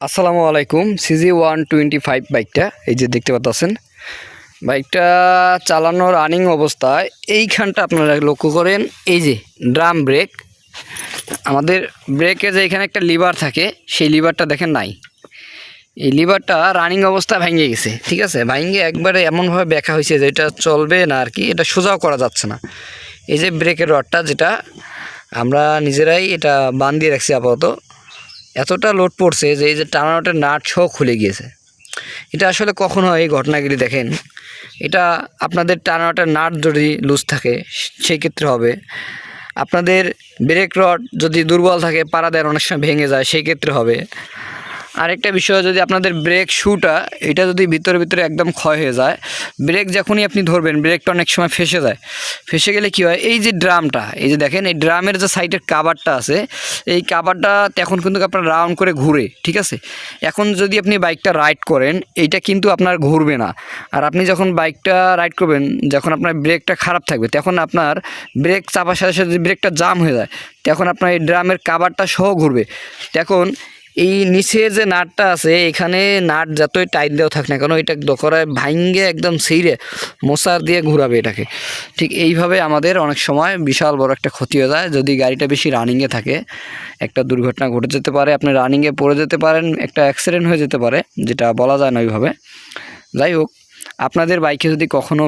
আসসালামু আলাইকুম। CG125 বাইকটা এই যে দেখতে পাচ্ছেন, বাইকটা চালানোর রানিং অবস্থায় এইখানটা আপনারা লক্ষ্য করেন, এই যে ড্রাম ব্রেক, আমাদের ব্রেকে যে এখানে একটা লিভার থাকে সেই লিভারটা দেখেন নাই। এই লিভারটা রানিং অবস্থা ভেঙে গেছে, ঠিক আছে, ভেঙে একবারে এমনভাবে ব্যাকা হয়েছে যে এটা চলবে না আর কি, এটা সোজাও করা যাচ্ছে না। এই যে ব্রেকের রডটা, যেটা আমরা নিজেরাই এটা বাঁধিয়ে রাখছি আপাতত, এতটা লোড পড়ছে যে এই যে টানানোটের নাট সহ খুলে গিয়েছে। এটা আসলে কখন হয় এই ঘটনাগুলি দেখেন, এটা আপনাদের টানানোটের নাট যদি লুজ থাকে সেই ক্ষেত্রে হবে, আপনাদের ব্রেক রড যদি দুর্বল থাকে পাড়া দেয় অনেক সময় ভেঙে যায় সেই ক্ষেত্রে হবে। আরেকটা বিষয়, যদি আপনাদের ব্রেক শুটা এটা যদি ভিতরে ভিতরে একদম ক্ষয় হয়ে যায়, ব্রেক যখনই আপনি ধরবেন ব্রেকটা অনেক সময় ফেসে যায়। ফেসে গেলে কি হয়, এই যে ড্রামটা, এই যে দেখেন এই ড্রামের যে সাইডের কাভারটা আছে, এই কাভারটা তখন কিন্তু আপনার রাউন্ড করে ঘুরে, ঠিক আছে। এখন যদি আপনি বাইকটা রাইড করেন এইটা কিন্তু আপনার ঘুরবে না। আর আপনি যখন বাইকটা রাইড করবেন, যখন আপনার ব্রেকটা খারাপ থাকবে তখন আপনার ব্রেক চাপার সাথে সাথে যদি ব্রেকটা জাম হয়ে যায় তখন আপনার এই ড্রামের কাভারটা সহ ঘুরবে। তখন এই নিচের যে নাটটা আছে, এখানে নাট যতই টাইট দেওয়া থাক না কেন, এটা দোকরায় ভাঙ্গে একদম ছিঁড়ে মোসার দিয়ে ঘুরাবে এটাকে। ঠিক এইভাবে আমাদের অনেক সময় বিশাল বড় একটা ক্ষতি হয়ে যায় যদি গাড়িটা বেশি রানিংয়ে থাকে। একটা দুর্ঘটনা ঘটে যেতে পারে, আপনি রানিংয়ে পড়ে যেতে পারেন, একটা অ্যাক্সিডেন্ট হয়ে যেতে পারে, যেটা বলা যায় না ওইভাবে। যাই হোক, আপনাদের বাইকে যদি কখনো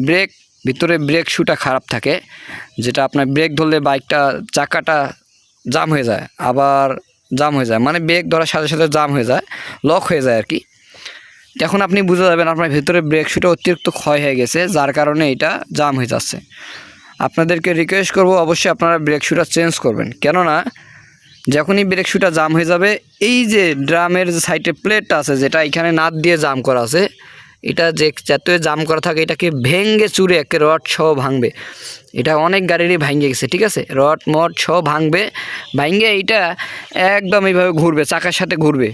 ব্রেক ভিতরে ব্রেক শুটা খারাপ থাকে, যেটা আপনার ব্রেক ধরলে বাইকটা চাকাটা জাম হয়ে যায়, আবার জাম হয়ে যায় মানে ব্রেক ধরার সাথে সাথে জাম হয়ে যায়, লক হয়ে যায় আর কি, তখন আপনি বুঝে যাবেন আপনার ভেতরে ব্রেক শুটা অতিরিক্ত ক্ষয় হয়ে গেছে, যার কারণে এটা জাম হয়ে যাচ্ছে। আপনাদেরকে রিকোয়েস্ট করব অবশ্যই আপনারা ব্রেক শুটা চেঞ্জ করবেন, কেননা যখনই ব্রেক শুটা জাম হয়ে যাবে, এই যে ড্রামের যে সাইডে প্লেটটা আছে যেটা এখানে নাট দিয়ে জাম করা আছে, এটা যে যত জাম করা থাকে এটাকে ভেঙে চুরে একে রড সহ ভাঙবে। এটা অনেক গাড়িরই ভাঙে গেছে, ঠিক আছে, রড মড সহ ভাঙবে, ভাঙে এইটা একদম এইভাবে ঘুরবে, চাকার সাথে ঘুরবে।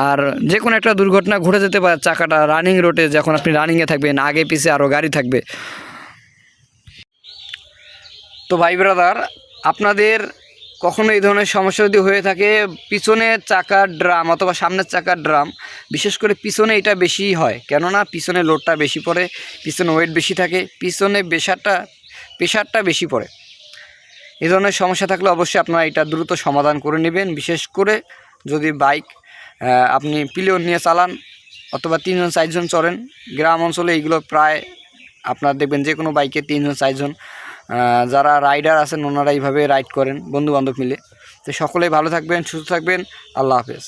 আর যে কোনো একটা দুর্ঘটনা ঘটে যেতে পারে চাকাটা রানিং রোডে, যখন আপনি রানিংয়ে থাকবেন আগে পিছে আরও গাড়ি থাকবে। তো ভাই ব্রাদার, আপনাদের কখনো এই ধরনের সমস্যা যদি হয়ে থাকে, পিছনের চাকার ড্রাম অথবা সামনের চাকার ড্রাম, বিশেষ করে পিছনে এটা বেশি হয়, কেননা পিছনে লোডটা বেশি পড়ে, পিছনে ওয়েট বেশি থাকে, পিছনে প্রেশারটা বেশি পড়ে। এই ধরনের সমস্যা থাকলে অবশ্যই আপনারা এটা দ্রুত সমাধান করে নেবেন। বিশেষ করে যদি বাইক আপনি পিলিয়ন নিয়ে চালান অথবা 3জন 4জন চলেন, গ্রাম অঞ্চলে এইগুলো প্রায় আপনারা দেখবেন যে কোনো বাইকে 3জন 4জন যারা রাইডার আছেন ওনারা এইভাবে রাইড করেন বন্ধুবান্ধব মিলে। তো সকলেই ভালো থাকবেন, সুস্থ থাকবেন, আল্লাহ হাফেজ।